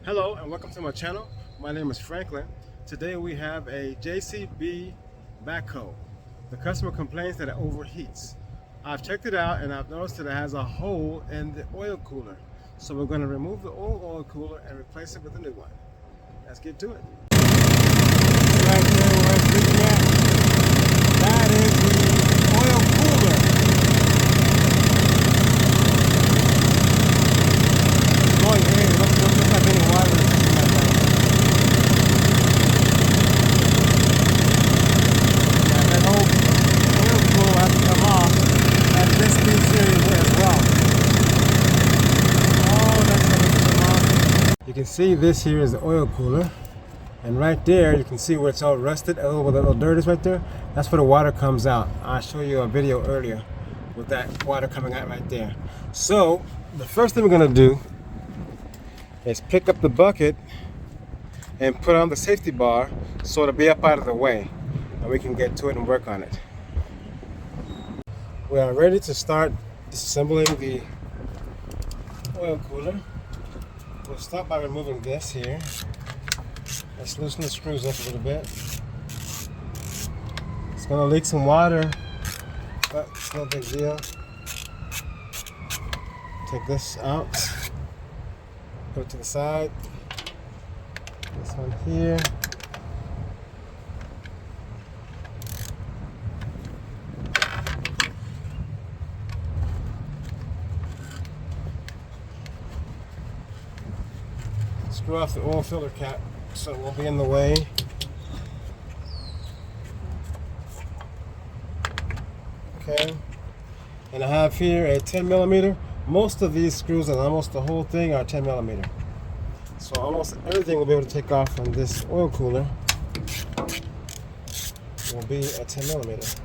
Hello and welcome to my channel. My name is Franklin. Today we have a JCB Backhoe. The customer complains that it overheats. I've checked it out and I've noticed that it has a hole in the oil cooler. So we're going to remove the old oil cooler and replace it with a new one. Let's get to it. Right there where it's looking at, that is the oil cooler. Going here, it looks like any water or something like that. Yeah, that old oil cooler has to come off, and this piece here as well. Oh, that's going to come off. You can see this here is the oil cooler, and right there you can see where it's all rusted, where the little dirt is right there. That's where the water comes out. I'll show you a video earlier with that water coming out right there. So the first thing we're going to do is pick up the bucket and put on the safety bar so it'll be up out of the way and we can get to it and work on it. We are ready to start disassembling the oil cooler. We'll start by removing this here. Let's loosen the screws up a little bit. It's going to leak some water, but it's no big deal. Take this out. Put it to the side. This one here. Screw off the oil filter cap so it won't be in the way. Okay. And I have here a 10mm. Most of these screws and almost the whole thing are 10mm. So almost everything we'll be able to take off from this oil cooler will be a 10mm.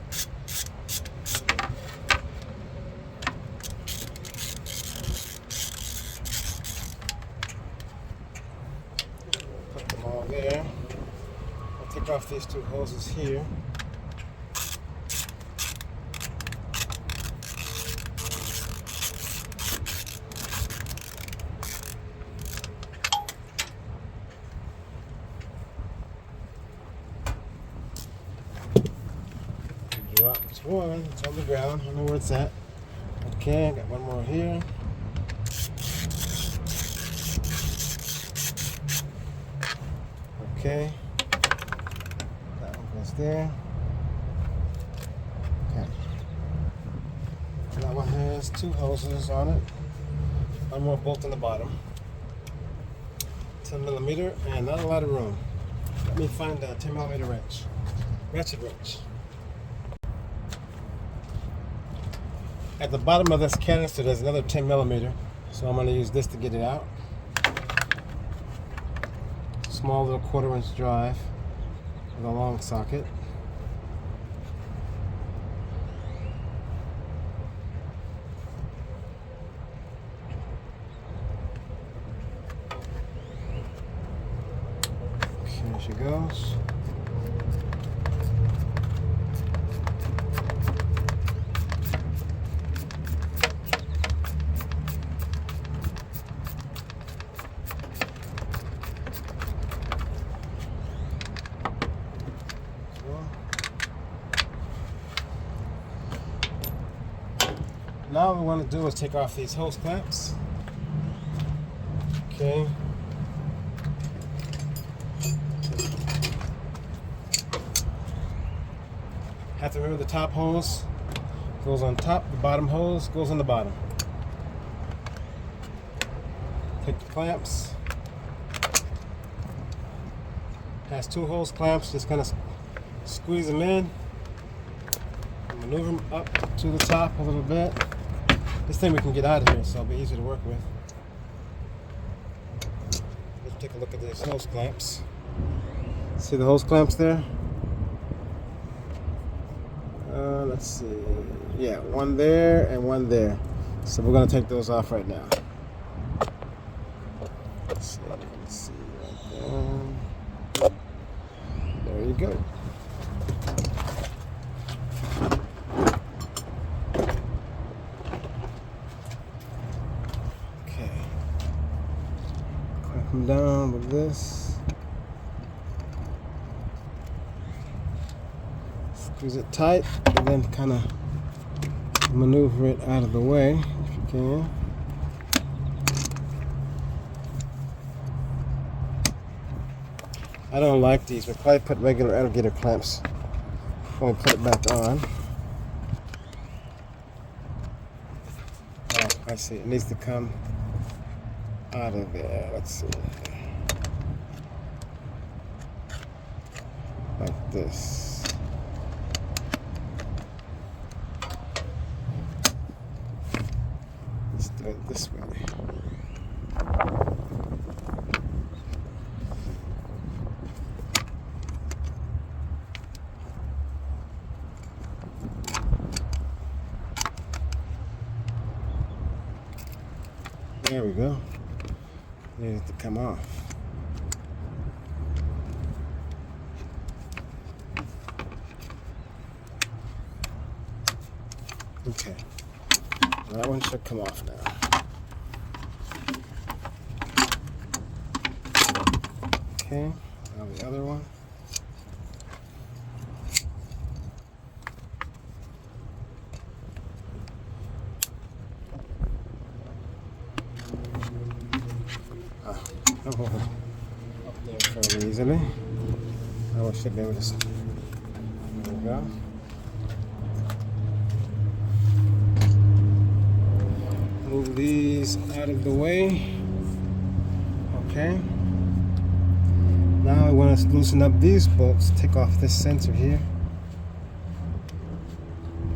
Put them all there. I'll take off these two hoses here. Dropped one, it's on the ground, I don't know where it's at. Okay, I got one more here. Okay, that one goes there. Okay, that one has two hoses on it. One more bolt on the bottom. 10mm and not a lot of room. Let me find a 10mm wrench, ratchet wrench. At the bottom of this canister, there's another 10mm, so I'm going to use this to get it out. Small little 1/4" drive with a long socket. Okay, there she goes. Now what we want to do is take off these hose clamps. Okay. Have to remember the top hose goes on top, the bottom hose goes on the bottom. Take the clamps. Has two hose clamps, just kind of squeeze them in. Maneuver them up to the top a little bit. This thing we can get out of here, so it'll be easy to work with. Let's take a look at these hose clamps. See the hose clamps there? Let's see. Yeah, one there and one there. So we're going to take those off right now. Let's see right there. There you go. come down with this. Squeeze it tight and then kind of maneuver it out of the way if you can. I don't like these. We'll probably put regular alligator clamps when we put it back on. Oh, I see. It needs to come out of there. Let's see. Like this. Let's do it this way. There we go. Need it to come off. Okay. That one should come off now. Okay. Now the other one. Up there fairly easily. Now we should be able to. There we go. Move these out of the way. Okay. Now I want to loosen up these bolts. Take off this sensor here.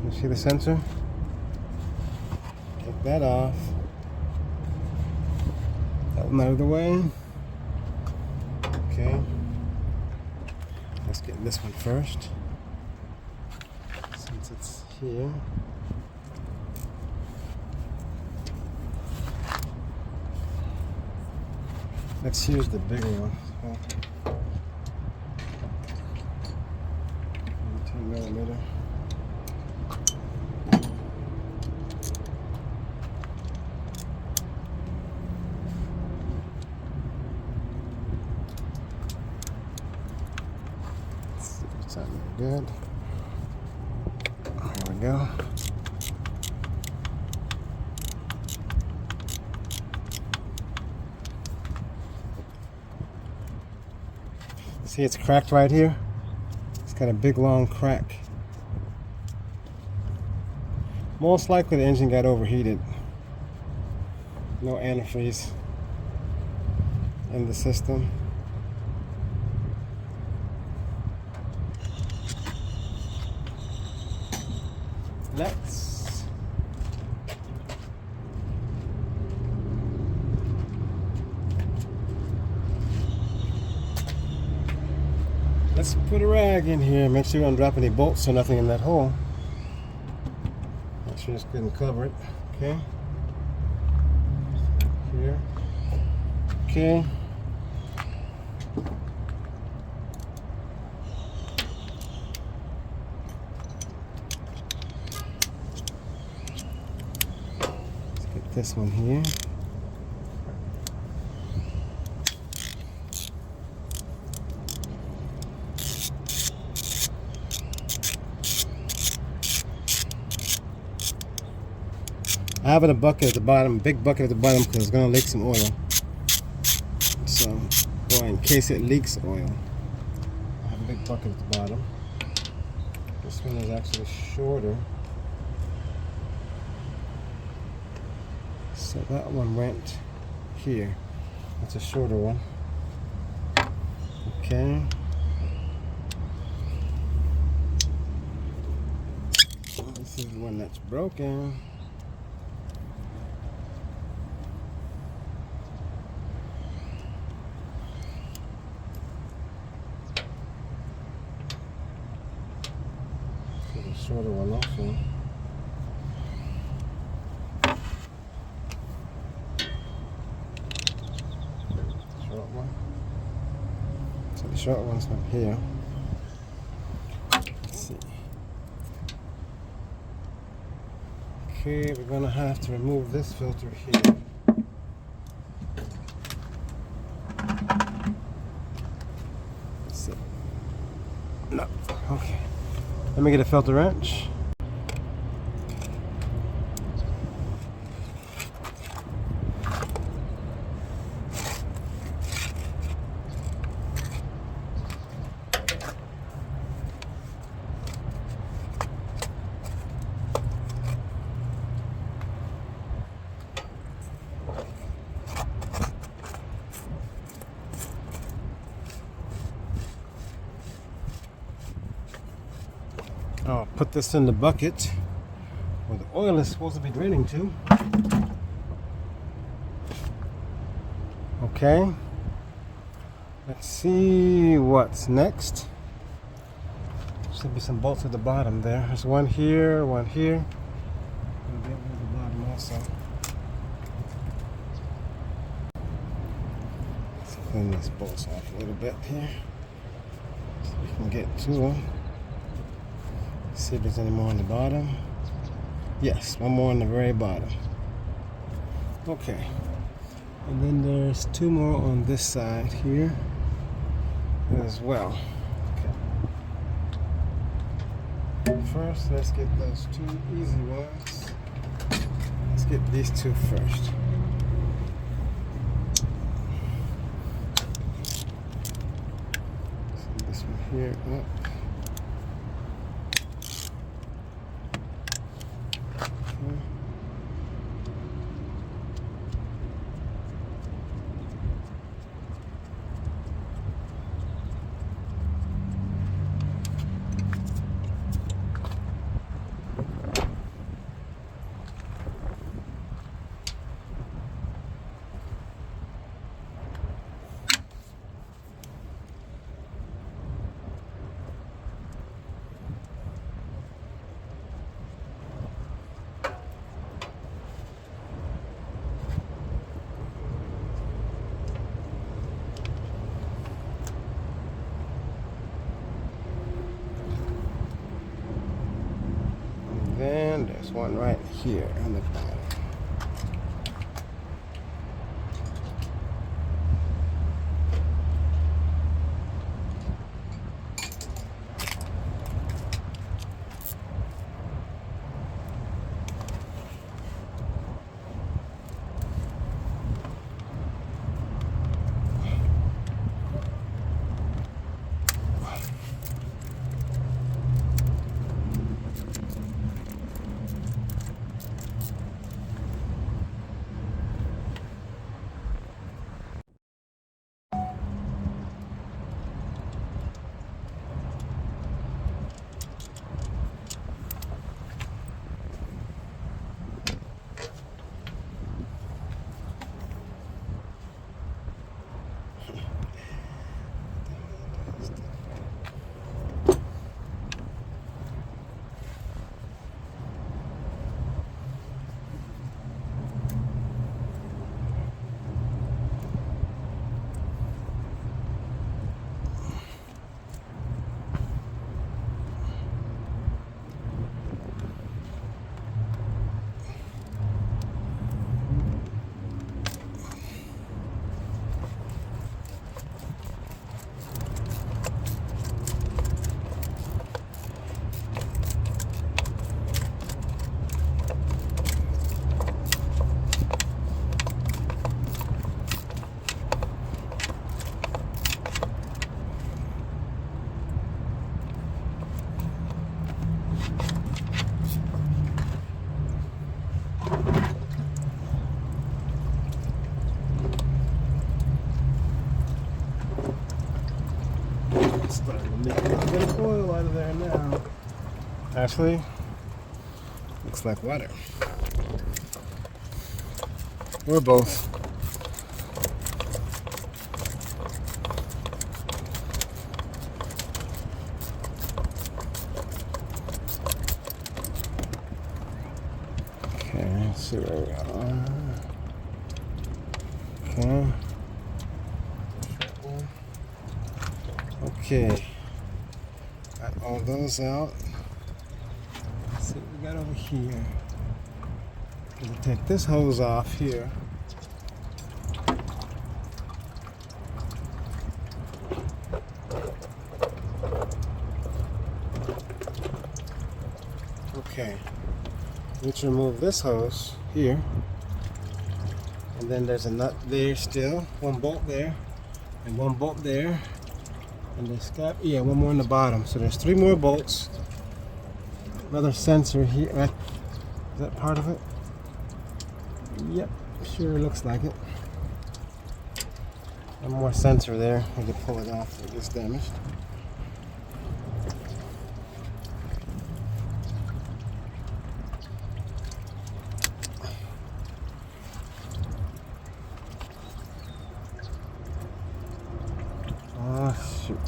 You see the sensor? Take that off. That one out of the way. Okay. Let's get this one first. Since it's here. Let's use the bigger one. 10mm. Let's see if it's on there good. There we go. See, it's cracked right here. It's got a big long crack. Most likely the engine got overheated. No antifreeze in the system. Let's put a rag in here. Make sure you don't drop any bolts or nothing in that hole. Make sure it's good and cover it. Okay. Here. Okay. Let's get this one here. I have a bucket at the bottom, big bucket at the bottom, because it's going to leak some oil. So, or in case it leaks oil, I have a big bucket at the bottom. This one is actually shorter. So that one went here. That's a shorter one. Okay. This is the one that's broken. Shorter one also. Short one. So the short one's up here. Let's see. Okay, we're gonna have to remove this filter here. me get a filter wrench. I'll put this in the bucket where the oil is supposed to be draining to. Okay. Let's see what's next. Should be some bolts at the bottom there. There's one here, one here. And then at the bottom also. Let's clean these bolts off a little bit here so we can get to them. See if there's any more on the bottom. Yes, one more on the very bottom. Okay. And then there's two more on this side here as well. Okay. First, let's get those two easy ones. Let's get these two first. So this one here up. Then there's one right here on the bottom. Starting to make a little bit of oil out of there now. Actually, looks like water. Or both. Okay, let's see where we are. Okay. Okay, got all those out. Let's see what we got over here. We'll take this hose off here. Okay, let's remove this hose here, and then there's a nut there still, one bolt there, and one bolt there, and there's one more in the bottom. So there's 3 more bolts. Another sensor here. Is that part of it? Yep, sure looks like it. One more sensor there. I can pull it off if it gets damaged. Oh, shoot.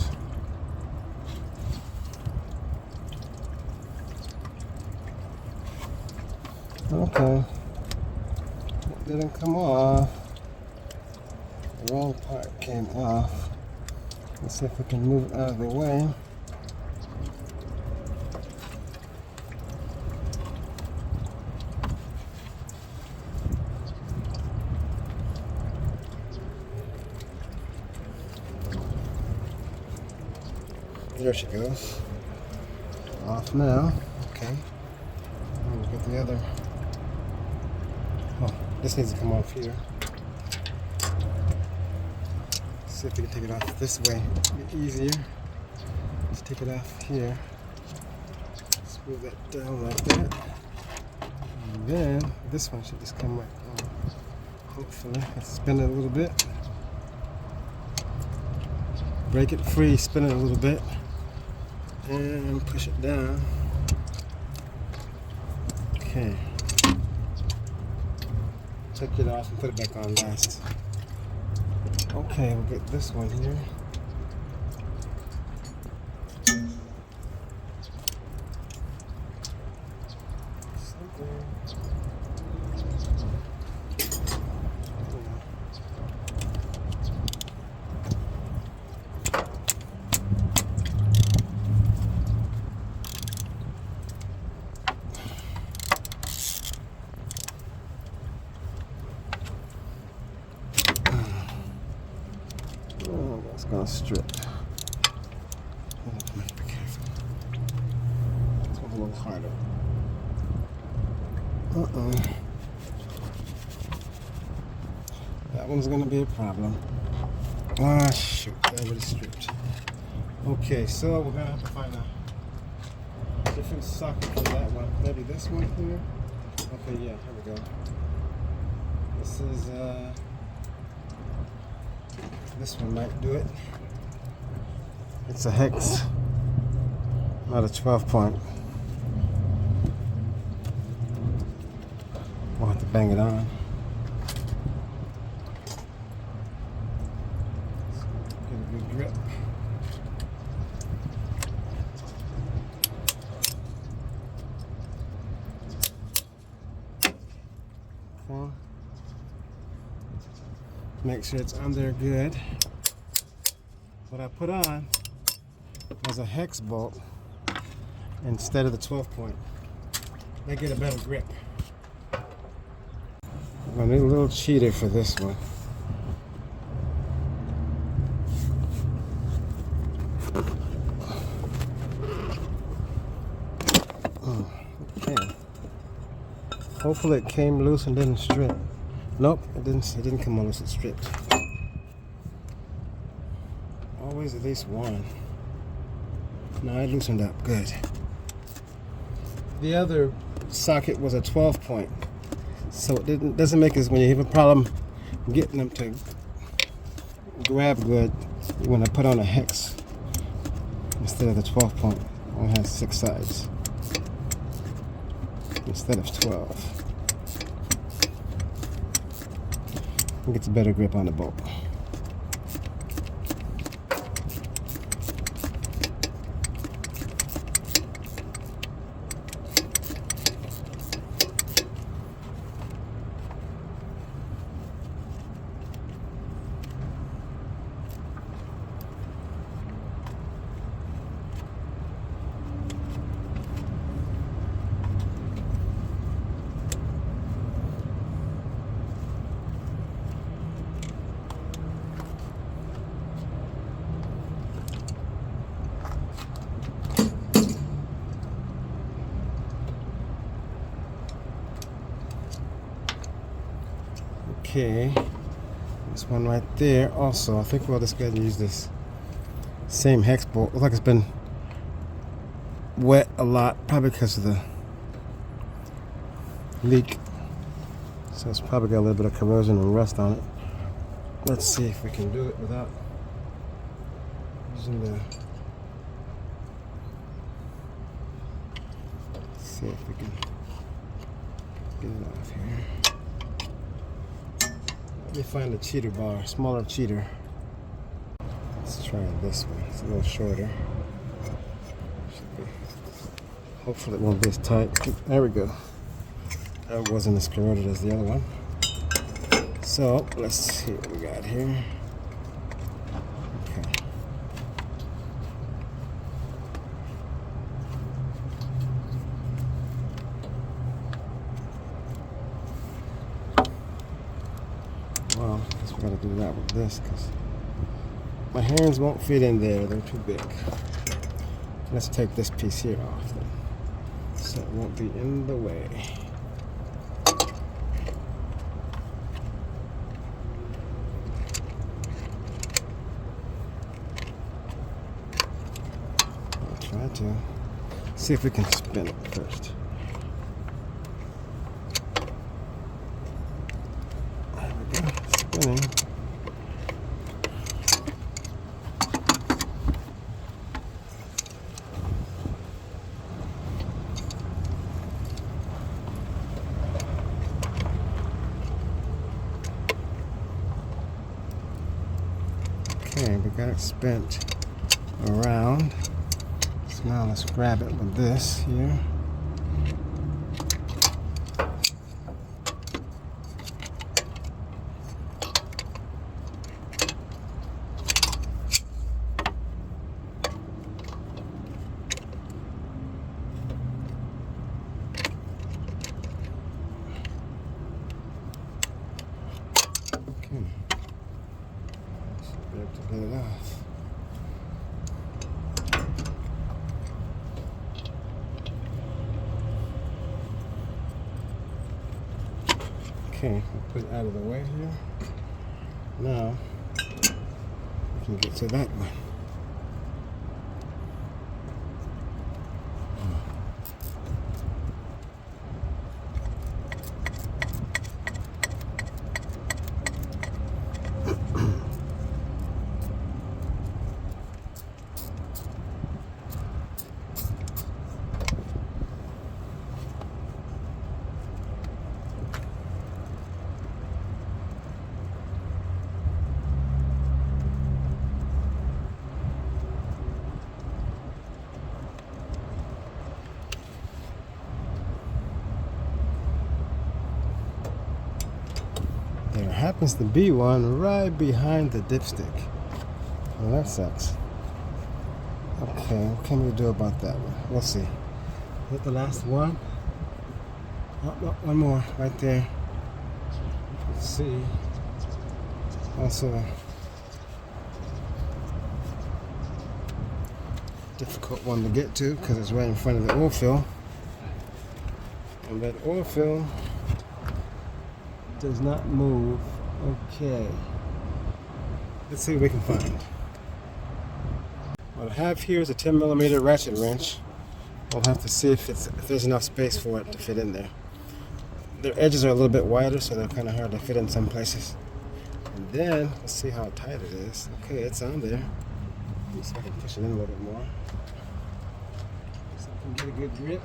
Okay. It didn't come off. The wrong part came off. Let's see if we can move it out of the way. There she goes. Off now. Okay. We'll get the other. Oh, this needs to come off here. See if we can take it off this way. It'll be easier. Let's take it off here. Let's move that down like that. And then this one should just come right on. Hopefully. Let's spin it a little bit. Break it free, spin it a little bit. And push it down. Okay. Take it off and put it back on last. Okay, we'll get this one here. Oh, that's gonna strip. Oh, be careful. This one's a little harder. That one's gonna be a problem. Ah, shoot, that already stripped. Okay, so we're gonna have to find a different socket for that one. Maybe this one here. Okay, yeah, here we go. This is this one might do it. It's a hex, not a 12-point. We'll have to bang it on. Get a good grip. Okay. Make sure it's under good. What I put on was a hex bolt instead of the 12-point. They get a better grip. I'm gonna need a little cheater for this one. Okay. Hopefully it came loose and didn't strip. Nope, it didn't come on loose, it stripped. Always at least one. No, it loosened up, good. The other socket was a 12-point. So it doesn't make it, when you have a problem getting them to grab good, you want to put on a hex instead of the 12-point. It only has 6 sides instead of 12. It gets a better grip on the bolt. Okay. This one right there also. I think we'll just go ahead and use this same hex bolt. Looks like it's been wet a lot, probably because of the leak. So it's probably got a little bit of corrosion and rust on it. Let's see if we can do it without using the... Let's see if we can get it off here. Let me find a cheater bar, smaller cheater. Let's try this one. It's a little shorter. Should be. Hopefully it won't be as tight. There we go. That wasn't as corroded as the other one. So let's see what we got here. Okay. Well, I guess we gotta do that with this because my hands won't fit in there, they're too big. Let's take this piece here off then, so it won't be in the way. I'll try to see if we can spin it first. There we go, spinning. Okay, we got it spent around. So now let's grab it with this here. Okay. Should be able to get it off. Okay, we'll put it out of the way here. Now we can get to that one. There happens to be one right behind the dipstick. Well, that sucks. Okay, what can we do about that one? We'll see. Is that the last one? Oh, no, one more right there. Let's see. Also, a difficult one to get to because it's right in front of the oil fill. And that oil fill does not move. Okay. Let's see what we can find. What I have here is a 10mm ratchet wrench. We'll have to see if there's enough space for it to fit in there. Their edges are a little bit wider, so they're kind of hard to fit in some places. And then, let's see how tight it is. Okay, it's on there. Let me see if I can push it in a little bit more. So I can get a good grip.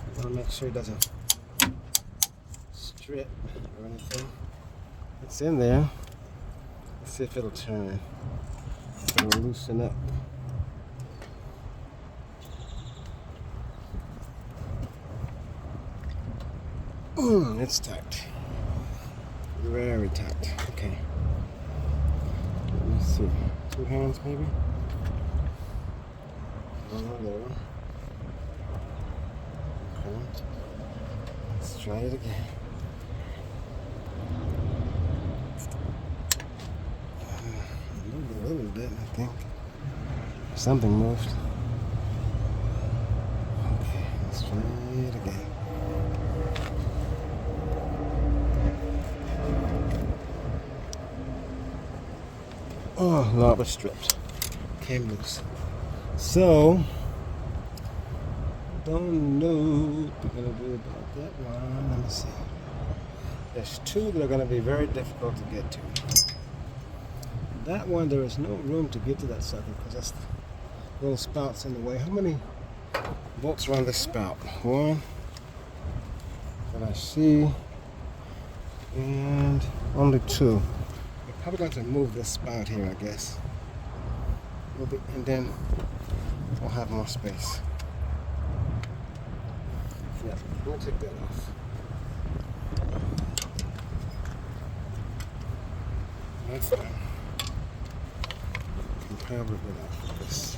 I want to make sure it doesn't strip or anything. It's in there. Let's see if it'll turn. If it'll loosen up. It's tight. Very tight. Okay. Let me see. 2 hands maybe? There. Okay. Let's try it again. A little bit, I think. Something moved. it again. Oh, lava stripped. Came loose. So, don't know what we're going to do about that one. Let me see. There's two that are going to be very difficult to get to. That one, there is no room to get to that sucker because that's the little spout's in the way. How many bolts are on this spout? One that I see, and only two. We're probably going to move this spout here, I guess. And then we'll have more space. Yeah, we'll take that off. That's fine. You can probably get off of this.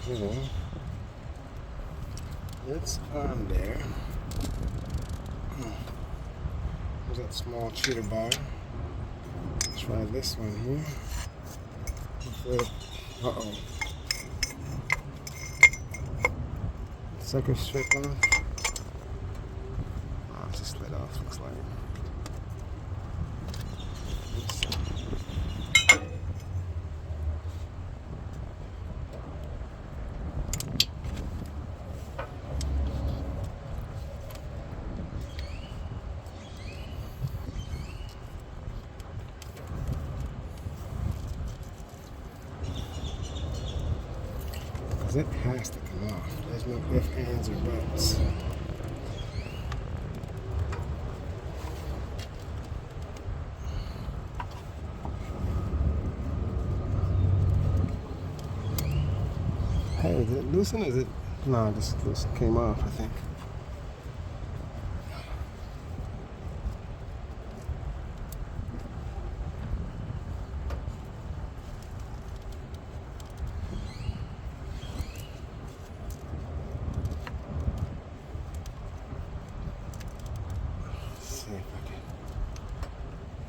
Okay. It's on there. There's that small cheater bar. Let's try this one here. Uh-oh. Sucker strip off. Oh, it's just slid off, looks like. It has to come off. There's no ifs, ands, or buts. Hey, did it loosen? Is it? No, it just came off, I think.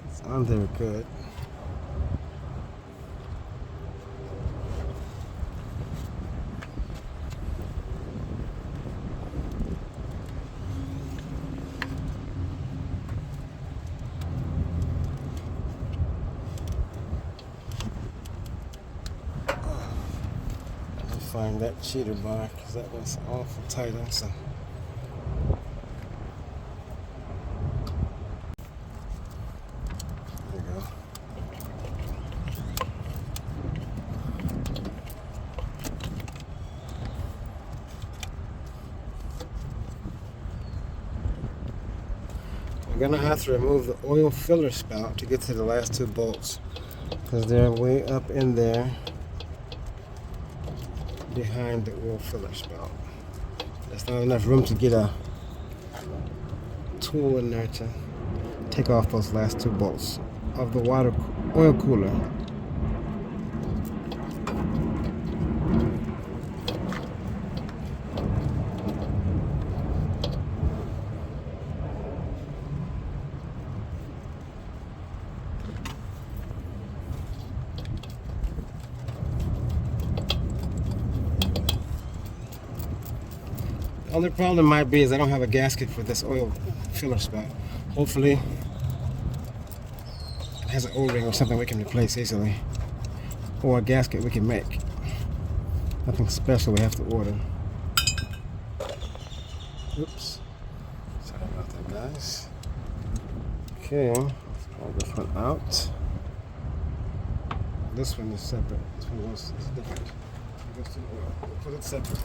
It's on there good. I'll find that cheater bar because that was awful tight on some. We're gonna have to remove the oil filler spout to get to the last two bolts because they're way up in there behind the oil filler spout. There's not enough room to get a tool in there to take off those last two bolts of the oil cooler. The only problem might be is I don't have a gasket for this oil filler spout. Hopefully it has an O-ring or something we can replace easily, or a gasket we can make. Nothing special we have to order. Oops. Sorry about that, guys. Okay, let's pull this one out. This one is separate. This one is different. We'll put it separate.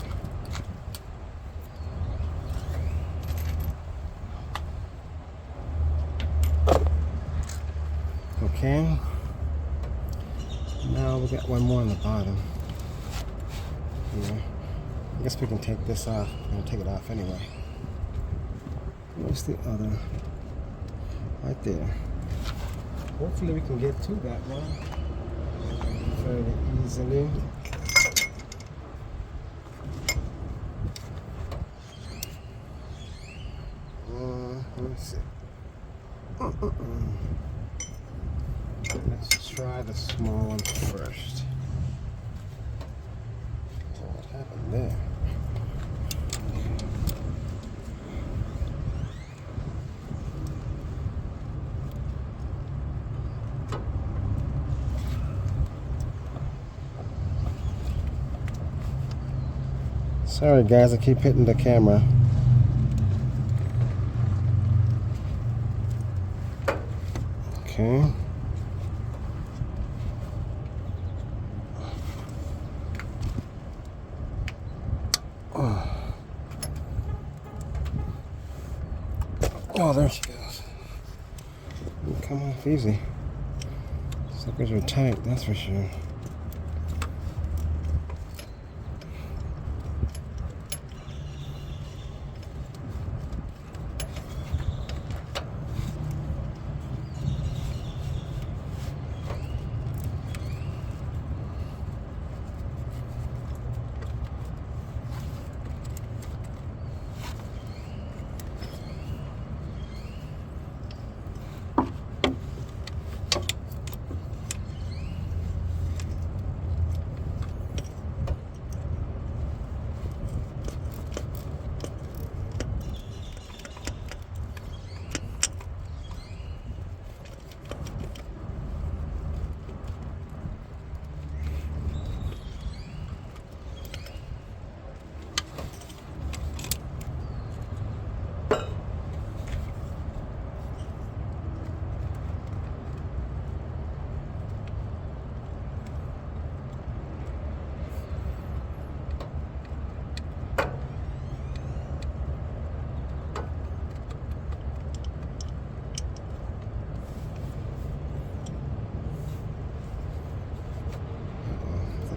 Okay, now we got one more on the bottom here. I guess we can take this off. We're going to take it off anyway. Where's the other? Right there. Hopefully we can get to that one fairly easily. Let's see. Let's try the small one first. Oh, what happened there? Sorry guys, I keep hitting the camera. Okay. Oh, there she goes. Come off easy. Suckers are tight, that's for sure.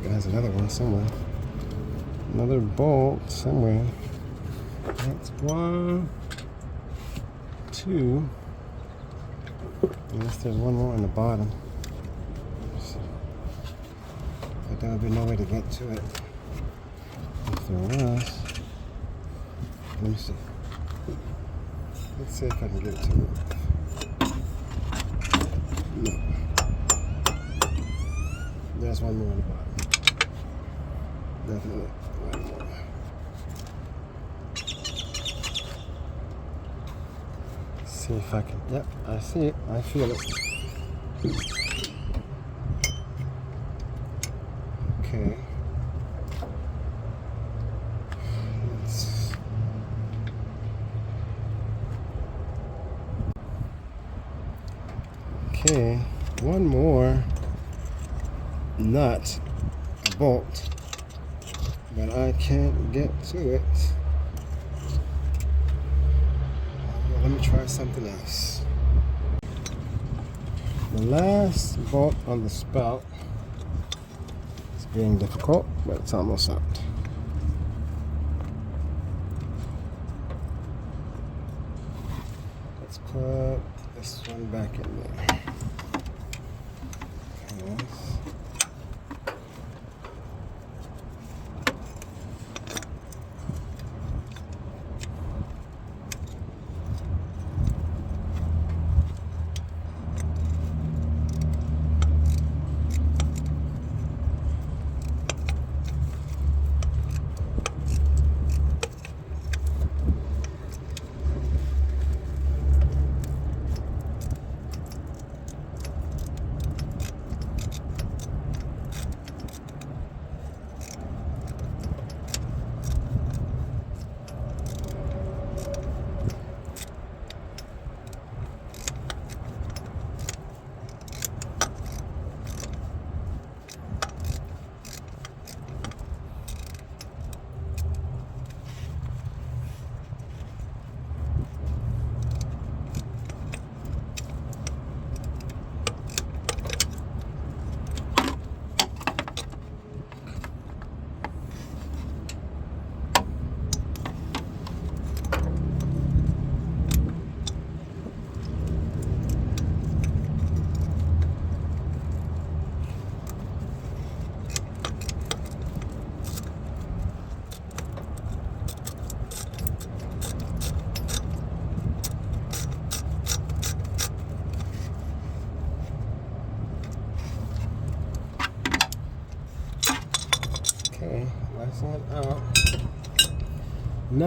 There's another one somewhere. Another bolt somewhere. That's 1, 2. Unless there's one more in the bottom. But there would be no way to get to it. If there was. Let me see. Let's see if I can get to it. No. There's one more in the bottom. Definitely one more. See if I can. Yep, I see it. I feel it. Okay. Okay, one more nut, a bolt, but I can't get to it. Well, let me try something else. The last bolt on the spout is being difficult, but it's almost out. Let's put this one back in there.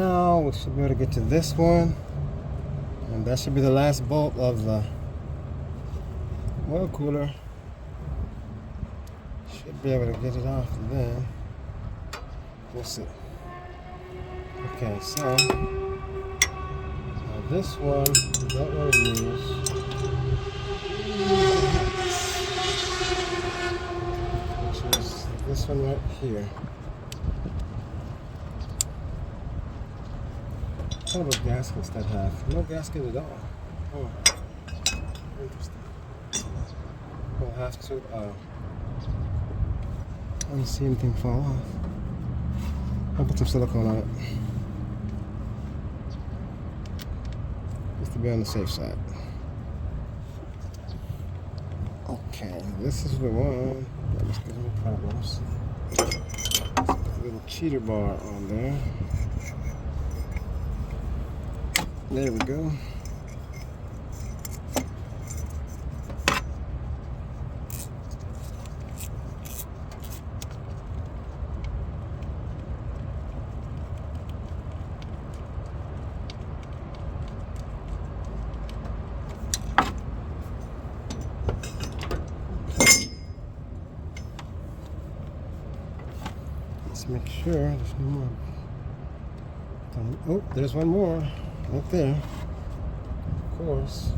now we should be able to get to this one, and that should be the last bolt of the oil cooler. Should be able to get it off then. We'll see. Okay, so this one we don't want to use. Which is this one right here. What about gaskets that have no gasket at all? Oh, interesting. We'll have to. I don't see anything fall off. I'll put some silicone on it, just to be on the safe side. Okay, this is the one that was giving me problems. Put a little cheater bar on there. There we go. Let's make sure there's no more. Oh, there's one more right there. Of course.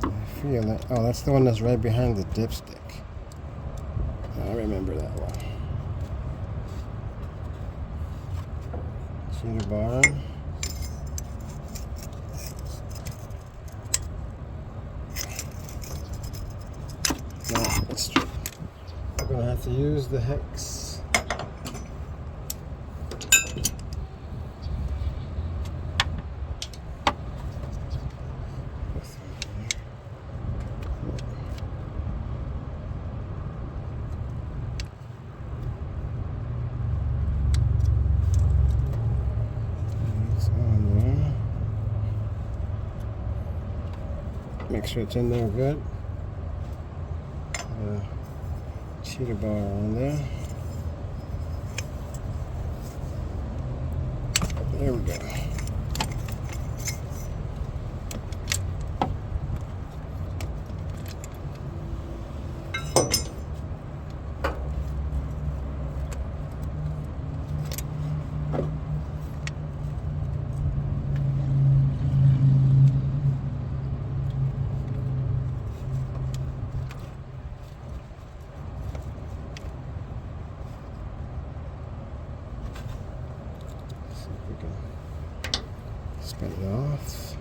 I feel that. Oh, that's the one that's right behind the dipstick. I remember that one. Cheater bar. Now, let's try. We're going to have to use the hex. Make sure it's in there good. Cheater bar on there. There we go. Spin it off.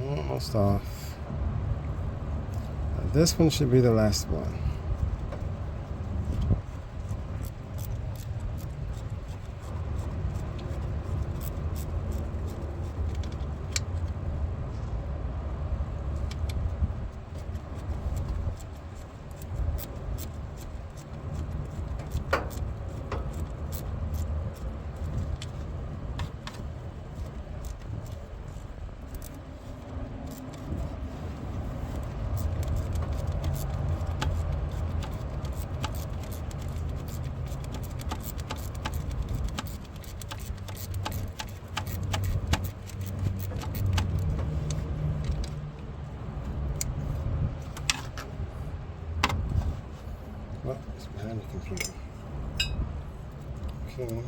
Almost off. This one should be the last one. Well, it's behind the computer. Okay.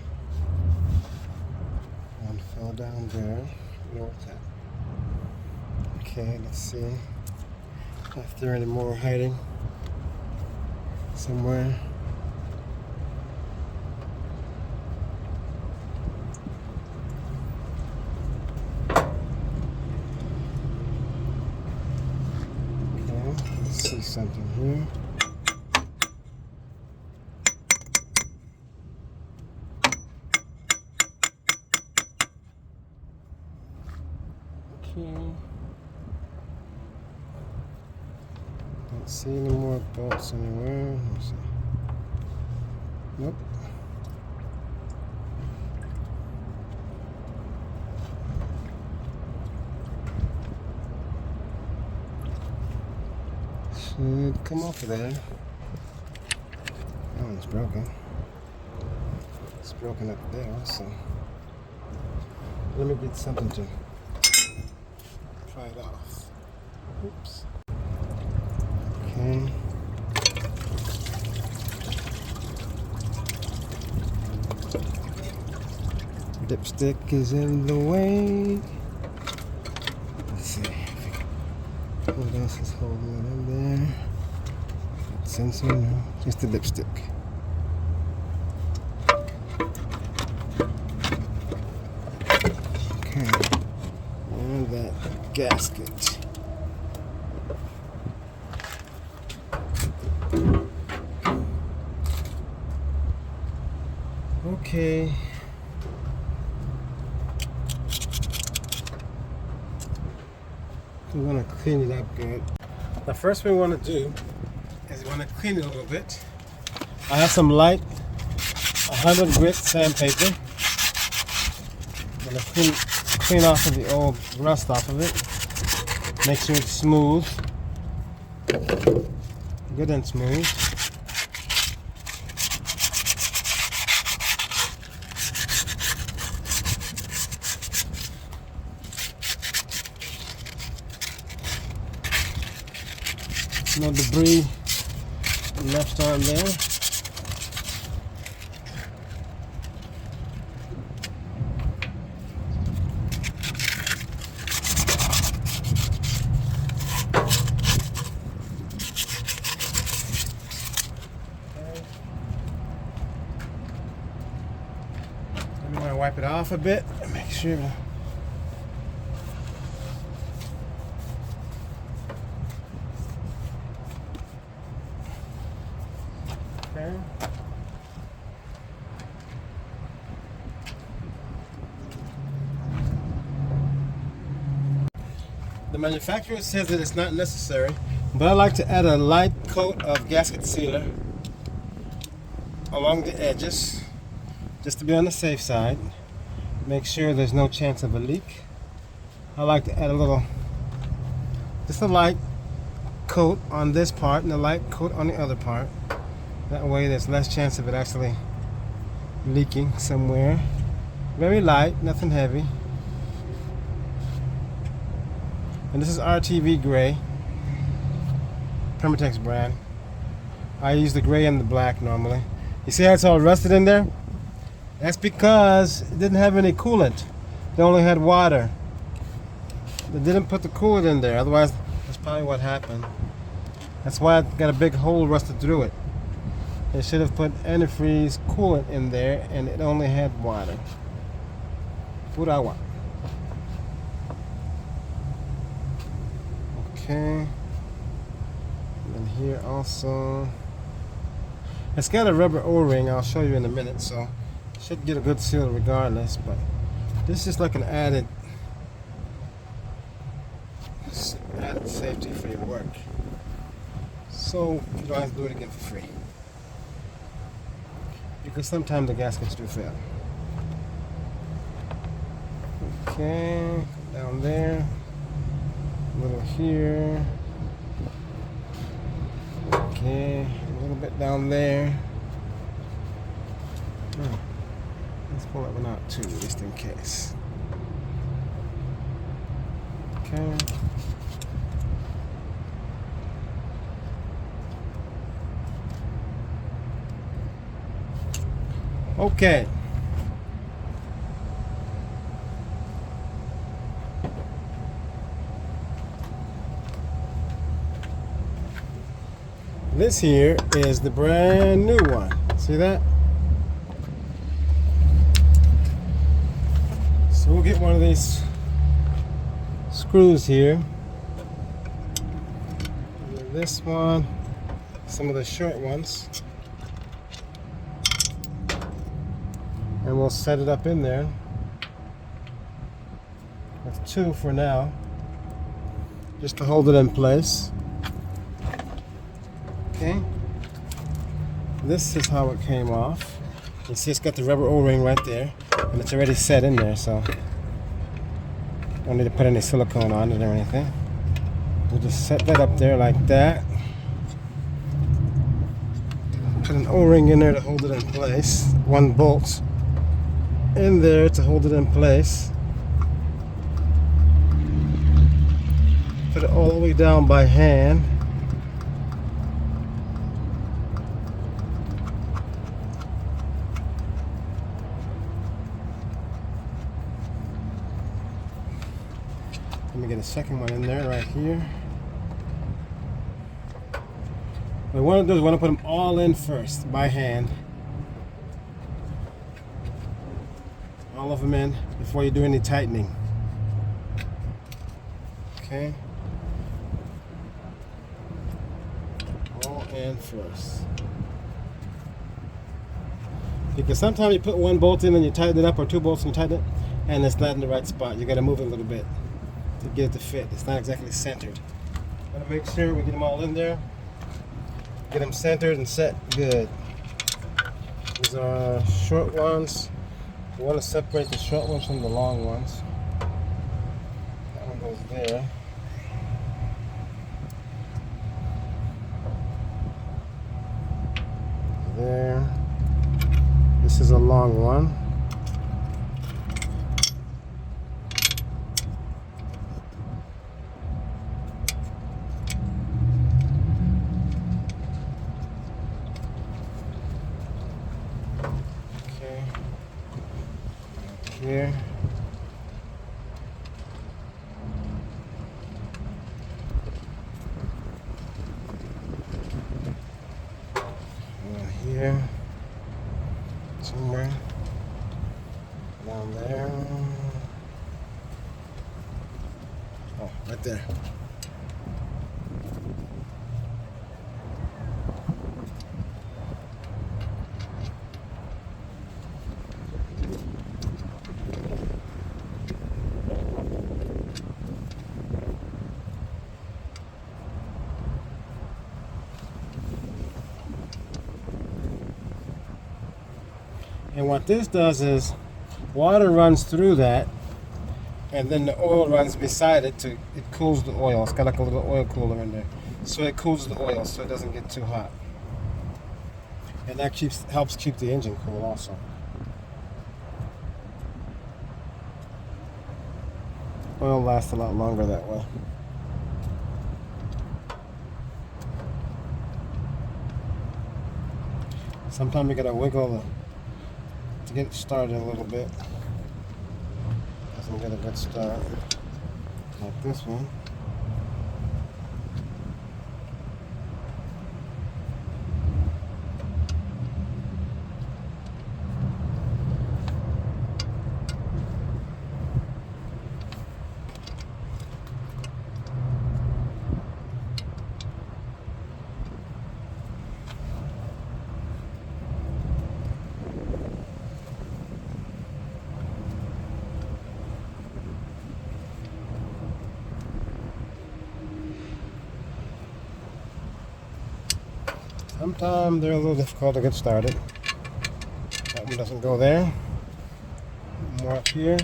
One fell down there. You know what's that? Okay, let's see if there are any more hiding somewhere. Okay, let's see something here. Okay. Don't see any more bolts anywhere. Let me see. Nope. Should come off of there. That one's broken. It's broken up there also. Let me get something to pry it off. Oops. Okay. Dipstick is in the way. Let's see. What else is holding it in there? Sensor, no, just the dipstick. Okay, and that gasket. Okay. We want to clean it up good. The first thing we want to do is we want to clean it a little bit. I have some light 100 grit sandpaper. I'm going to clean off of the old rust off of it. Make sure it's smooth. Good and smooth. No debris left on there. I'm going to wipe it off a bit and make sure. The manufacturer says that it's not necessary, but I like to add a light coat of gasket sealer along the edges just to be on the safe side. Make sure there's no chance of a leak. I like to add just a light coat on this part and a light coat on the other part. That way there's less chance of it actually leaking somewhere. Very light, nothing heavy. And this is RTV gray, Permatex brand. I use the gray and the black normally. You see how it's all rusted in there? That's because it didn't have any coolant. They only had water. They didn't put the coolant in there, otherwise that's probably what happened. That's why it got a big hole rusted through it. They should have put antifreeze coolant in there and it only had water. Furawa. Okay. And then here also. It's got a rubber O-ring, I'll show you in a minute, so should get a good seal regardless, but this is like an added safety for your work. So you don't have to do it again for free. Because sometimes the gaskets do fail. Okay, down there, a little here. Okay, a little bit down there. Let's pull that one out too, just in case. Okay. Okay. This here is the brand new one. See that? So we'll get one of these screws here. this one, some of the short ones, and we'll set it up in there with 2 for now, just to hold it in place. Okay, this is how it came off. You see it's got the rubber O-ring right there, and it's already set in there, so don't need to put any silicone on it or anything. We'll just set that up there like that. Put an O-ring in there to hold it in place. 1 bolt in there to hold it in place. Put it all the way down by hand. Let me get a second one in there right here. What we want to do is we want to put them all in first by hand. All of them in before you do any tightening. Okay. All in first. Because sometimes you put 1 bolt in and you tighten it up, or 2 bolts and you tighten it, and it's not in the right spot. You got to move it a little bit to get it to fit. It's not exactly centered. Gotta make sure we get them all in there. Get them centered and set good. These are short ones. We want to separate the short ones from the long ones. That one goes there. There. This is a long one. Here. Here. Somewhere. Down there. Oh, right there. And what this does is water runs through that, and then the oil runs beside it it cools the oil. It's got like a little oil cooler in there. So it cools the oil so it doesn't get too hot. And that helps keep the engine cool also. Oil lasts a lot longer that way. Sometimes you gotta wiggle to get it started a little bit. Doesn't get a good start. Like this one. Sometimes they're a little difficult to get started. That one doesn't go there. More up here.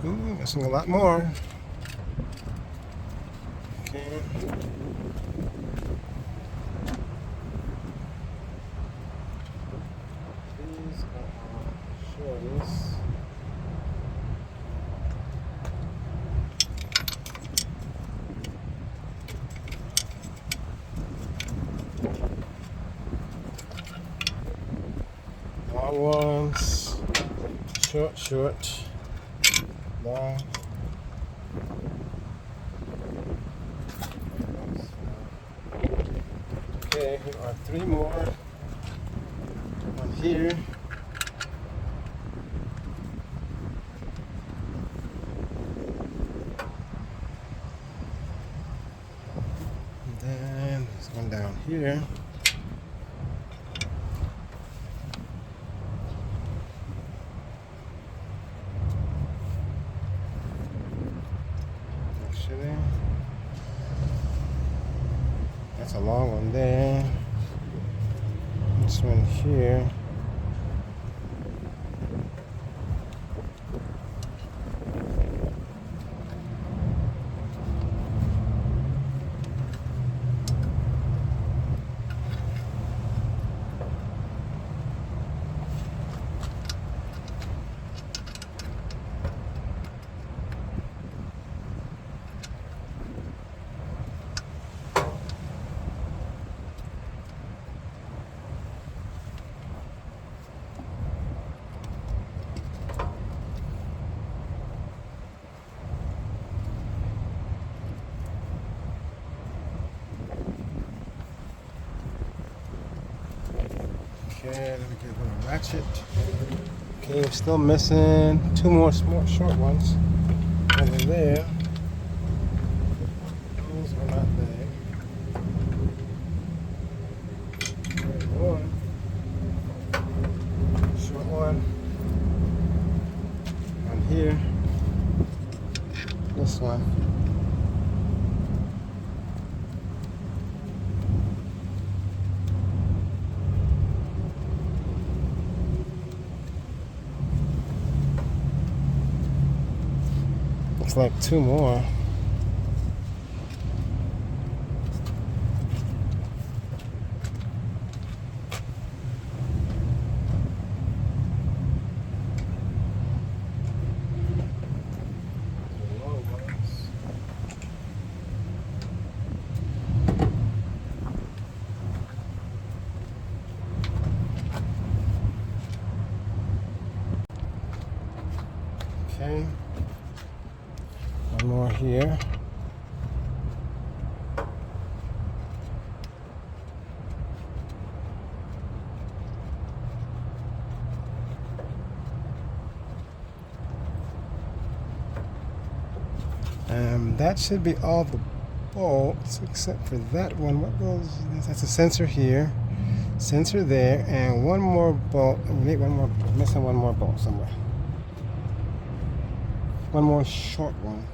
Ooh, missing a lot more. Okay. Long ones, short, long. Okay. here are 3 more. One here. And then there's one down here. Actually, that's a long one there. This one here. Okay, let me get a little ratchet. Okay, we're still missing 2 more short ones over there. Those are not there. There's one. Short one. One here. This one. Looks like 2 more. Okay. One more here. That should be all the bolts except for that one. What goes? That's a sensor here, sensor there, and one more bolt. We need one more. We're missing one more bolt somewhere. One more short one.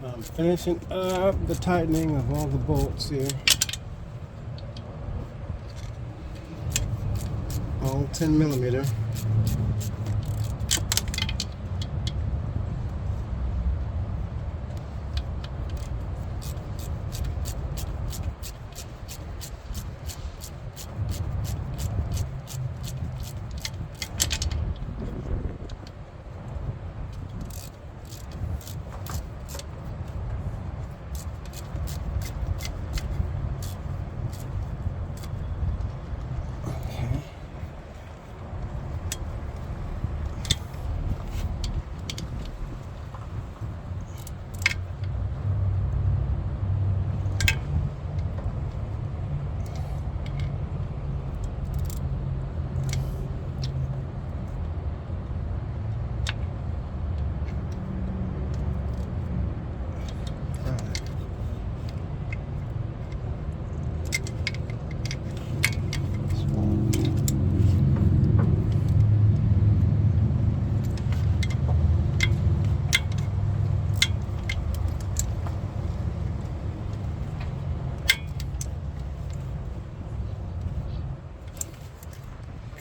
I'm finishing up the tightening of all the bolts here. All 10mm.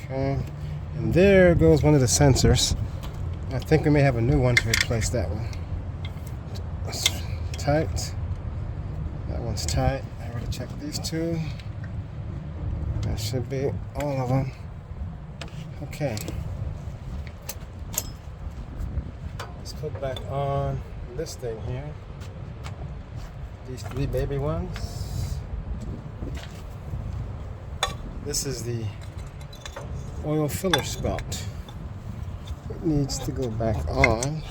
Okay, and there goes one of the sensors. I think we may have a new one to replace that one. It's tight. That one's tight. I already checked these 2. That should be all of them. Okay. Let's put back on this thing here. These 3 baby ones. This is the oil filler spout. It needs to go back on.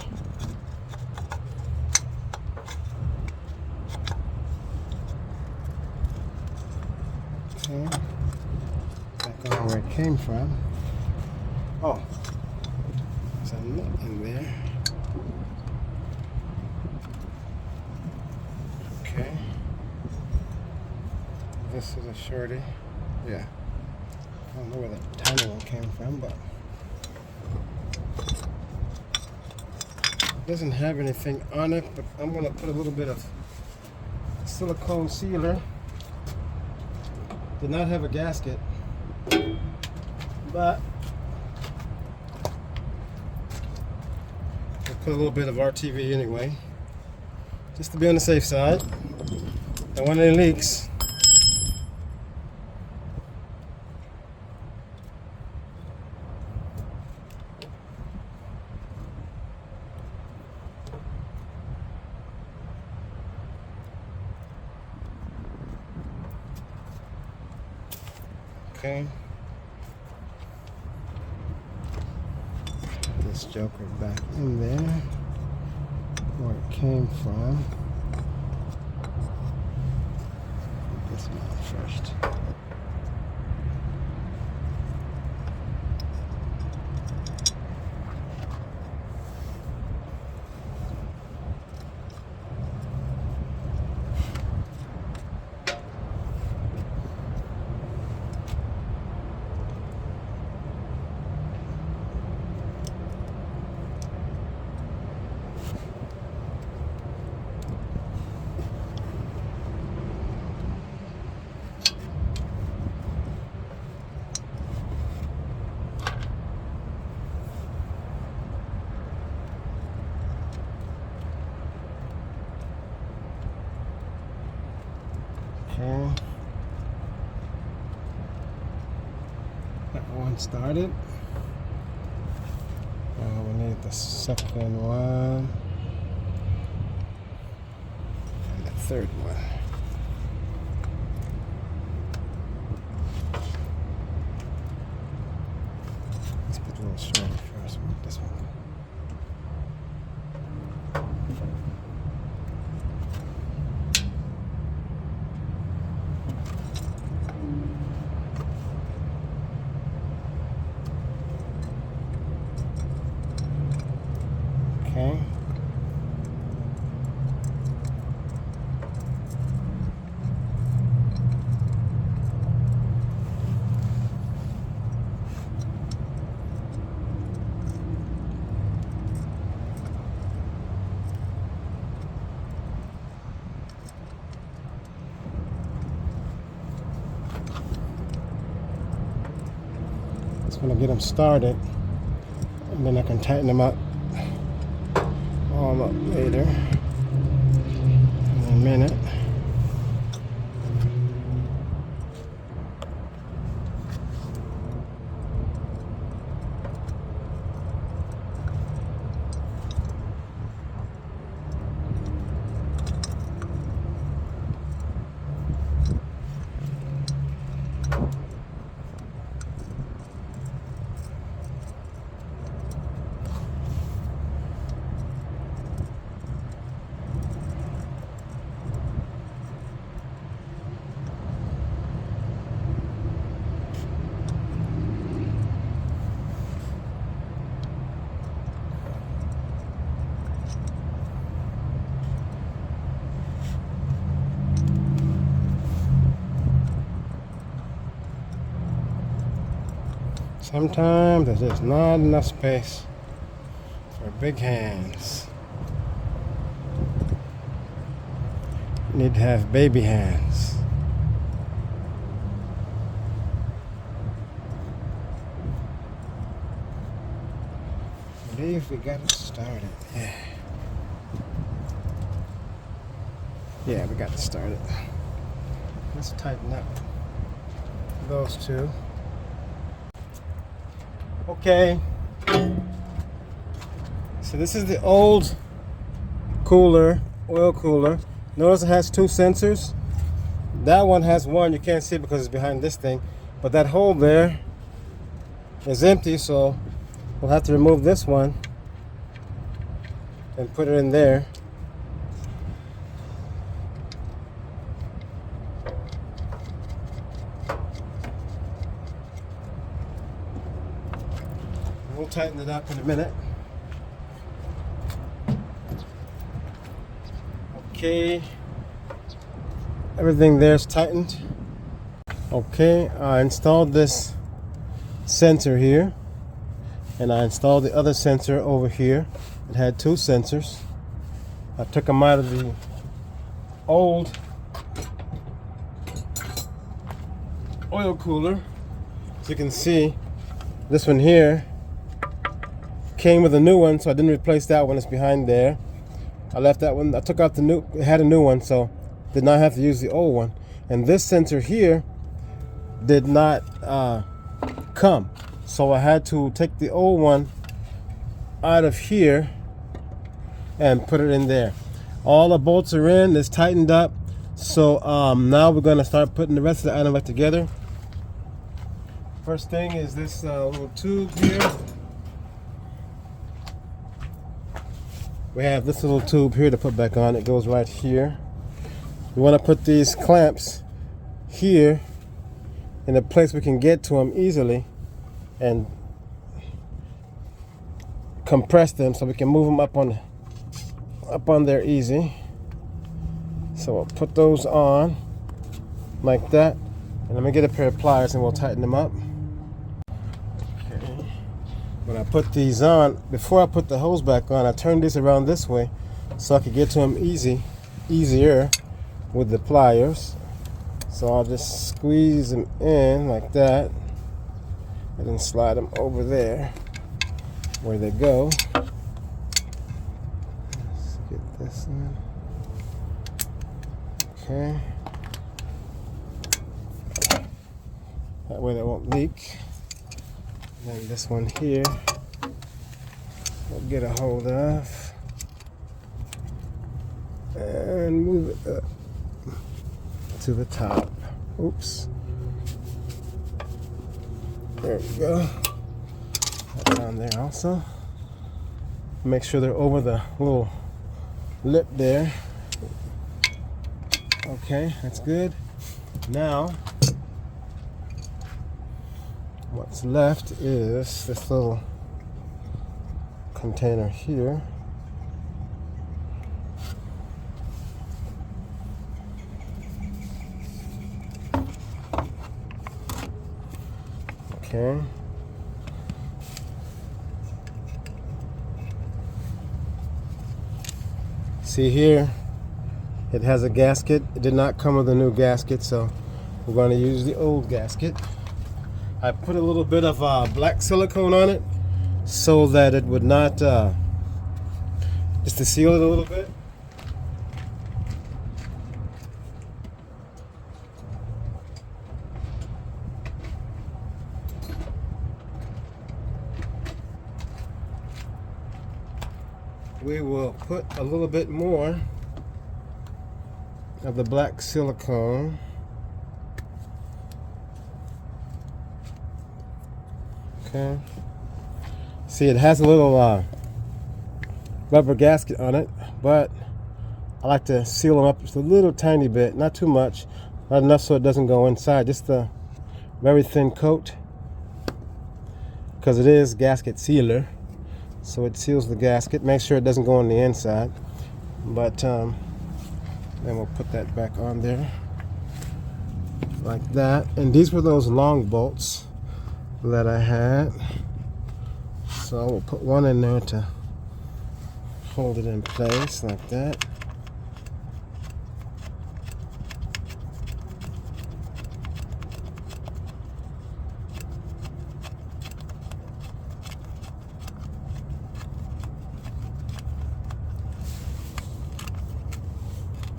Okay. Back on where it came from. Oh, there's a nut in there. Okay. This is a shorty. Yeah. I don't know where that tiny one came from, but it doesn't have anything on it, but I'm going to put a little bit of silicone sealer. Did not have a gasket, but I'll put a little bit of RTV anyway, just to be on the safe side. Don't want any leaks. Okay. Put this joker back in there where it came from. Put this one first. Okay. That one started. Now we need the second one and the third one. Let's put the little shorty first. This one. Okay. Just want to get them started, and then I can tighten them up all up later in a minute. Sometimes there's just not enough space for big hands. You need to have baby hands. I believe we got it started. Yeah, we got it started. Let's tighten up those two. Okay, so this is the old cooler, oil cooler. Notice it has two sensors. That one has one, you can't see it because it's behind this thing, but that hole there is empty, so we'll have to remove this one and put it in there. We'll tighten it up in a minute. Okay, everything there's tightened. Okay, I installed this sensor here, and I installed the other sensor over here. It had two sensors. I took them out of the old oil cooler. As you can see, this one here came with a new one, so I didn't replace that one. It's behind there. I left that one. I took out the new, it had a new one, so did not have to use the old one. And this sensor here did not come, so I had to take the old one out of here and put it in there. All the bolts are in, it's tightened up. So now we're gonna start putting the rest of the item back together. First thing is this little tube here. We have this little tube here to put back on. It goes right here. We want to put these clamps here in a place we can get to them easily and compress them so we can move them up on there easy. So we'll put those on like that, and let me get a pair of pliers and we'll tighten them up. Okay. When I put these on, before I put the hose back on, I turned this around this way so I could get to them easier with the pliers. So I'll just squeeze them in like that and then slide them over there where they go. Let's get this in. Okay. That way they won't leak. And then this one here we'll get a hold of and move it up to the top. Oops. There we go. That's on there also. Make sure they're over the little lip there. Okay, that's good. Now, what's left is this little container here. Okay. See here, it has a gasket. It did not come with a new gasket, so we're going to use the old gasket. I put a little bit of black silicone on it so that it would not, just to seal it a little bit. We will put a little bit more of the black silicone. Okay. See, it has a little rubber gasket on it, but I like to seal them up just a little tiny bit, not too much, not enough so it doesn't go inside, just a very thin coat, because it is gasket sealer. So it seals the gasket, make sure it doesn't go on the inside. But then we'll put that back on there like that. And these were those long bolts that I had. So we'll put one in there to hold it in place like that.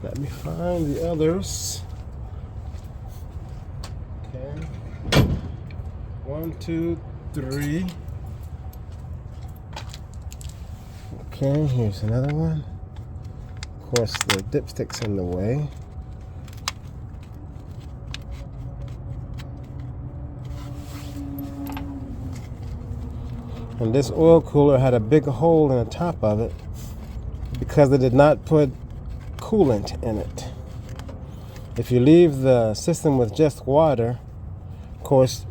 Let me find the others. Okay. 1, 2, 3. Okay, here's another one. Of course, the dipstick's in the way. And this oil cooler had a big hole in the top of it because they did not put coolant in it. If you leave the system with just water, of course,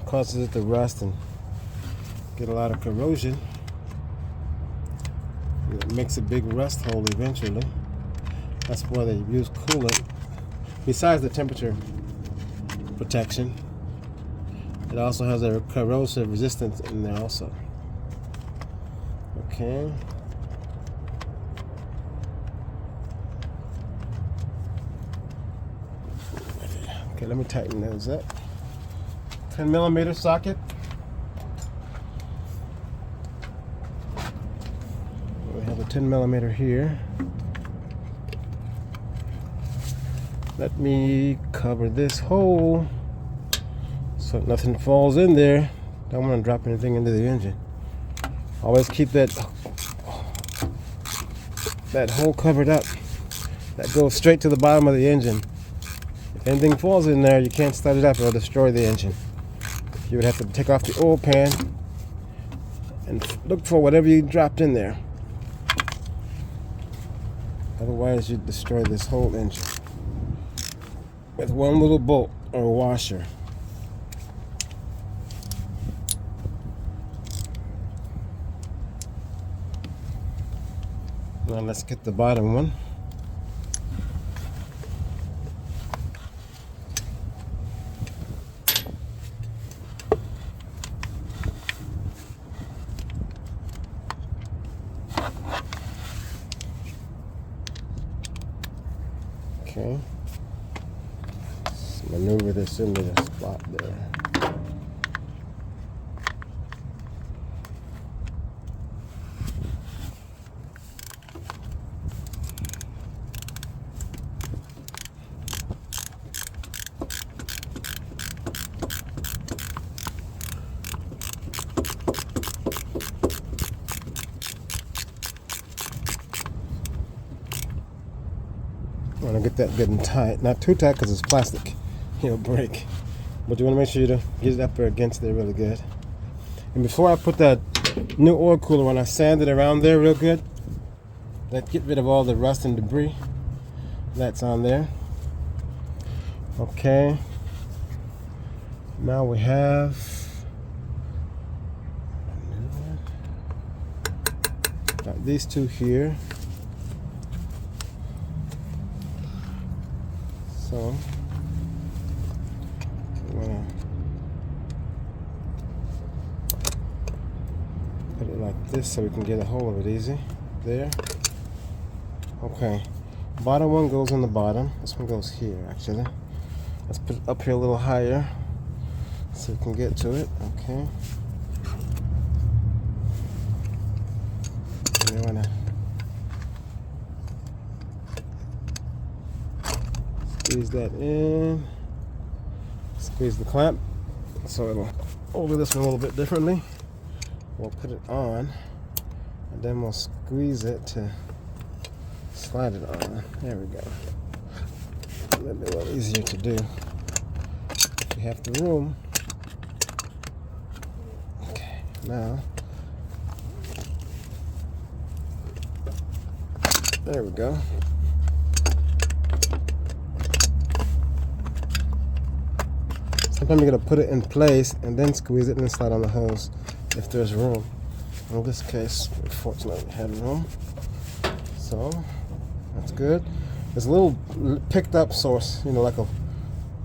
causes it to rust and get a lot of corrosion. It makes a big rust hole eventually. That's why they use coolant. Besides the temperature protection, it also has a corrosive resistance in there also. Okay. Okay, let me tighten those up. 10mm socket. We have a 10mm here. Let me cover this hole so nothing falls in there. Don't want to drop anything into the engine. Always keep that hole covered up. That goes straight to the bottom of the engine. If anything falls in there, you can't start it up, it'll destroy the engine. You would have to take off the oil pan and look for whatever you dropped in there. Otherwise, you'd destroy this whole engine with one little bolt or washer. Now let's get the bottom one. Okay. Let's maneuver this into the spot there. I want to get that good and tight. Not too tight because it's plastic. It'll break. But you want to make sure you get it up there against there really good. And before I put that new oil cooler on, I sand it around there real good. That get rid of all the rust and debris that's on there. Okay. Now we have got these two here. So I'm gonna put it like this so we can get a hold of it easy. There. Okay. Bottom one goes on the bottom. This one goes here actually. Let's put it up here a little higher so we can get to it. Okay. And you wanna squeeze that in, squeeze the clamp so it'll over this one a little bit differently. We'll put it on and then we'll squeeze it to slide it on. There we go. That'll be a little easier to do if you have the room. Okay, now there we go. Sometimes you're going to put it in place and then squeeze it and then slide on the hose if there's room. In this case, fortunately, we had room. So, that's good. There's a little picked up source, like a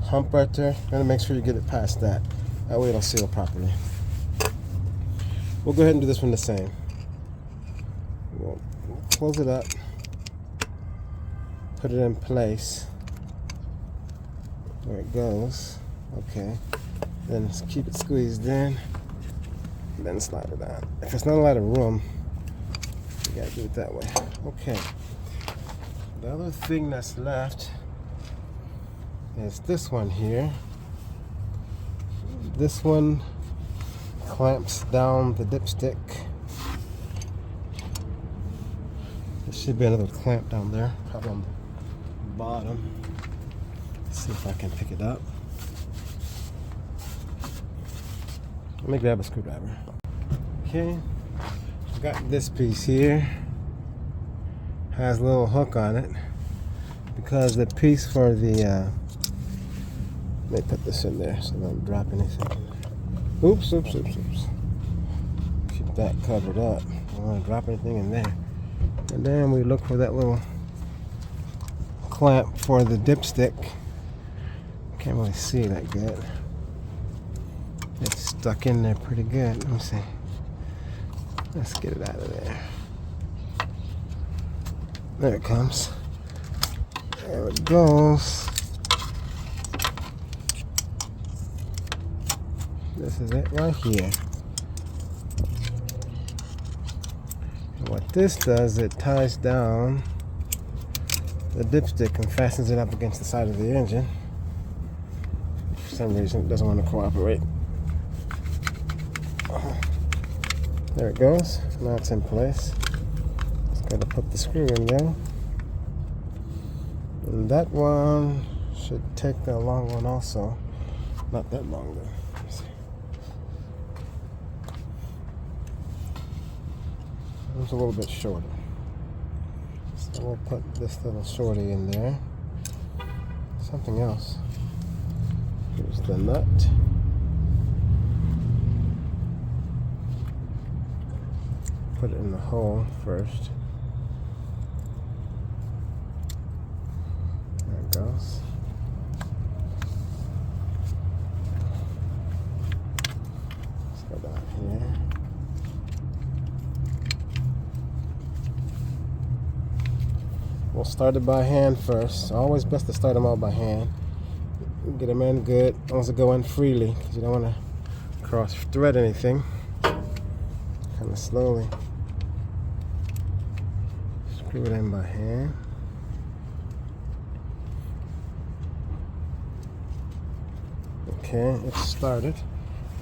hump right there. You got to make sure you get it past that. That way it'll seal properly. We'll go ahead and do this one the same. We'll close it up. Put it in place where it goes. Okay, then keep it squeezed in, then slide it on. If it's not a lot of room, you gotta do it that way. Okay, the other thing that's left is this one here. This one clamps down the dipstick. There should be another clamp down there, probably on the bottom. Let's see if I can pick it up. Let me grab a screwdriver. Okay, got this piece here. Has a little hook on it because the piece for the let me put this in there so I don't drop anything. Oops. Keep that covered up. I don't want to drop anything in there. And then we look for that little clamp for the dipstick. Can't really see that good. It's stuck in there pretty good. Let me see. Let's get it out of there. There it comes. There it goes. This is it right here. And what this does, it ties down the dipstick and fastens it up against the side of the engine. For some reason, it doesn't want to cooperate. There it goes. Now it's in place. Just got to put the screw in there. And that one should take the long one also. Not that long though. Let me see. It's a little bit shorter. So we'll put this little shorty in there. Something else. Here's the nut. Put it in the hole first. There it goes. Let's go down here. We'll start it by hand first. It's always best to start them out by hand. Get them in good. Also go in freely because you don't want to cross thread anything. Kind of slowly. Screw it in by hand. Okay, it's started.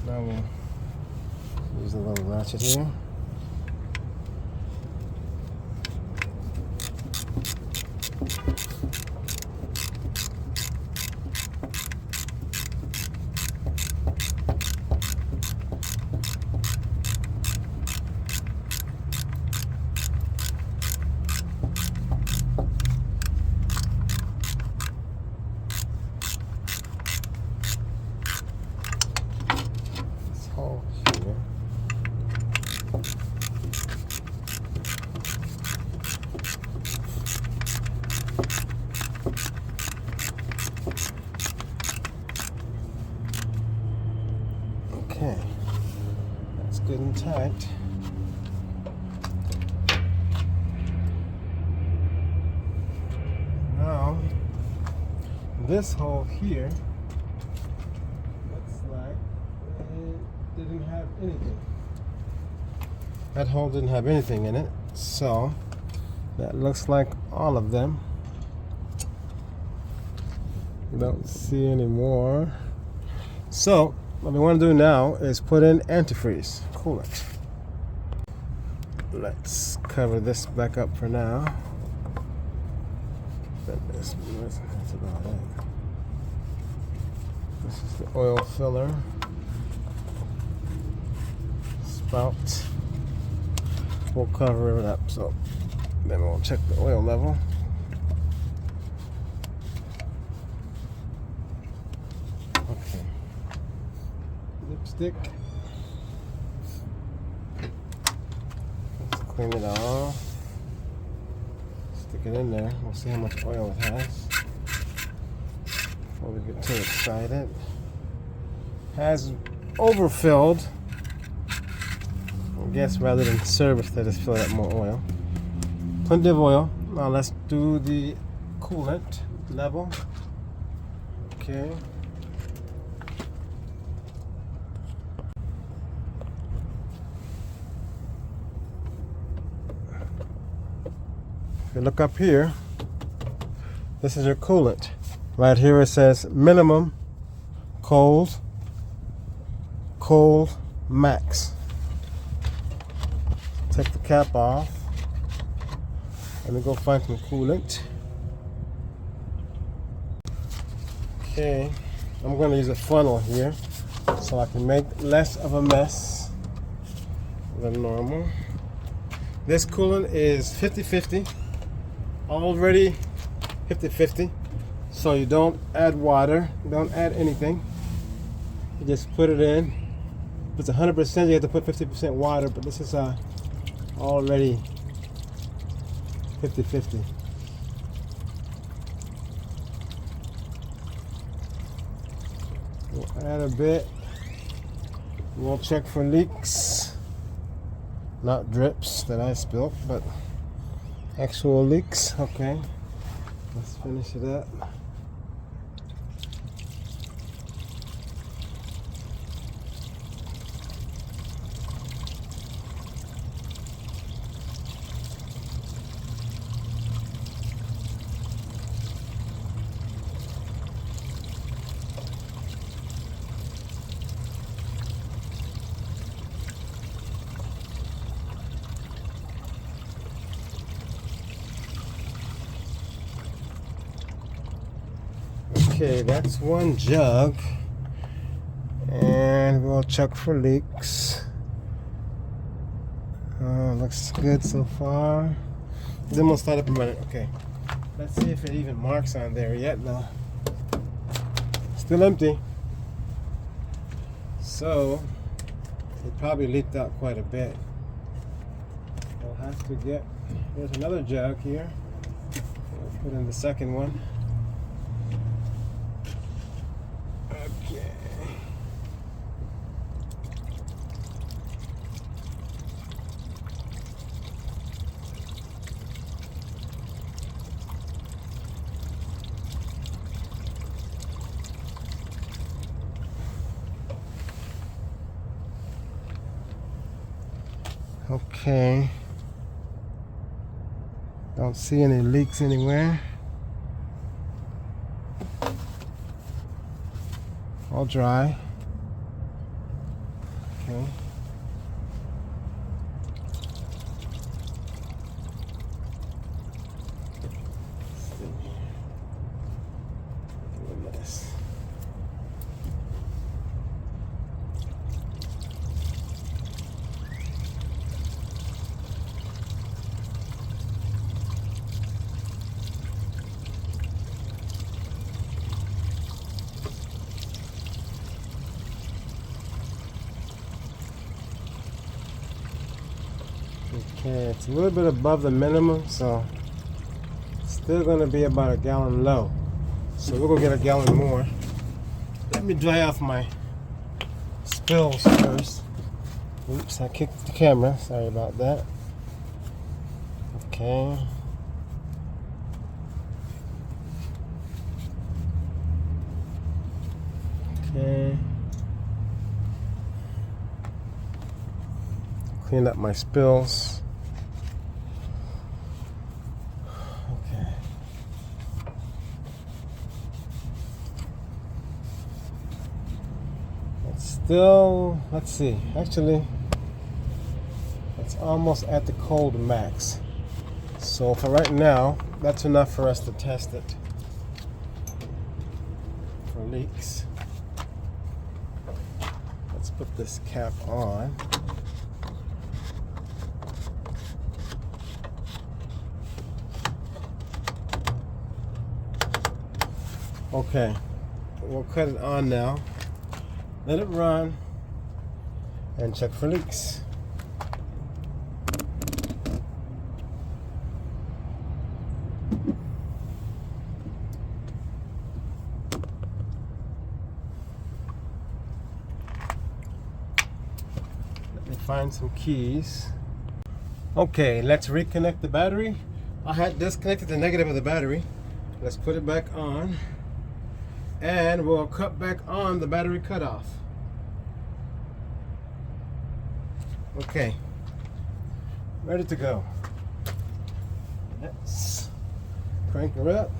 Now we'll use a little ratchet here. Here. Okay, that's good and tight. Now, this hole here looks like it didn't have anything. That hole didn't have anything in it, so that looks like all of them. You don't see any more. So what we want to do now is put in antifreeze coolant. Let's cover this back up for now. That's about it. This is the oil filler. Spout. We'll cover it up, so then we'll check the oil level. Okay. Lipstick. Let's clean it off. Stick it in there. We'll see how much oil it has before we get too excited. Has overfilled. I guess rather than service, they just fill up more oil. Plenty of oil. Now let's do the coolant level. Okay. If you look up here, this is your coolant. Right here it says minimum, cold, max. Take the cap off and then go find some coolant. Okay, I'm going to use a funnel here so I can make less of a mess. than normal. This coolant is 50-50, already 50-50. So you don't add water, don't add anything. You just put it in. If it's 100%, you have to put 50% water, but this is already 50-50. We'll add a bit. We'll check for leaks. Not drips that I spilled, but actual leaks. Okay, let's finish it up. Okay, that's one jug, and we'll check for leaks. Looks good so far. Then we'll start up and run it. Okay, let's see if it even marks on there yet. No, still empty. So it probably leaked out quite a bit. We'll have to get. There's another jug here. We'll put in the second one. Okay, don't see any leaks anywhere. All dry. Okay. Let's see. Look at this. Okay, it's a little bit above the minimum, so it's still going to be about a gallon low. So we're going to get a gallon more. Let me dry off my spills first. Oops, I kicked the camera. Sorry about that. Okay. Okay. Clean up my spills. Okay. It's still, let's see, actually, it's almost at the cold max. So for right now, that's enough for us to test it for leaks. Let's put this cap on. Okay, we'll cut it on now, let it run, and check for leaks. Let me find some keys. Okay, let's reconnect the battery. I had disconnected the negative of the battery. Let's put it back on. And we'll cut back on the battery cutoff. Okay, ready to go. Let's crank her up.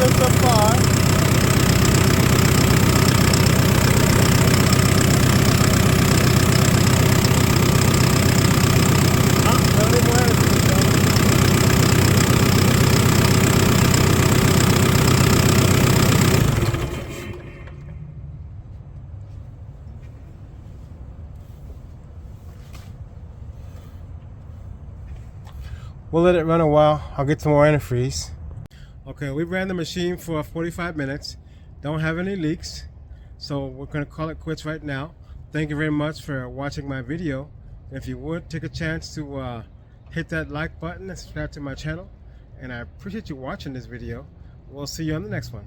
So far. We'll let it run a while. I'll get some more antifreeze. Okay, we ran the machine for 45 minutes. Don't have any leaks. So we're going to call it quits right now. Thank you very much for watching my video. If you would, take a chance to hit that like button and subscribe to my channel. And I appreciate you watching this video. We'll see you on the next one.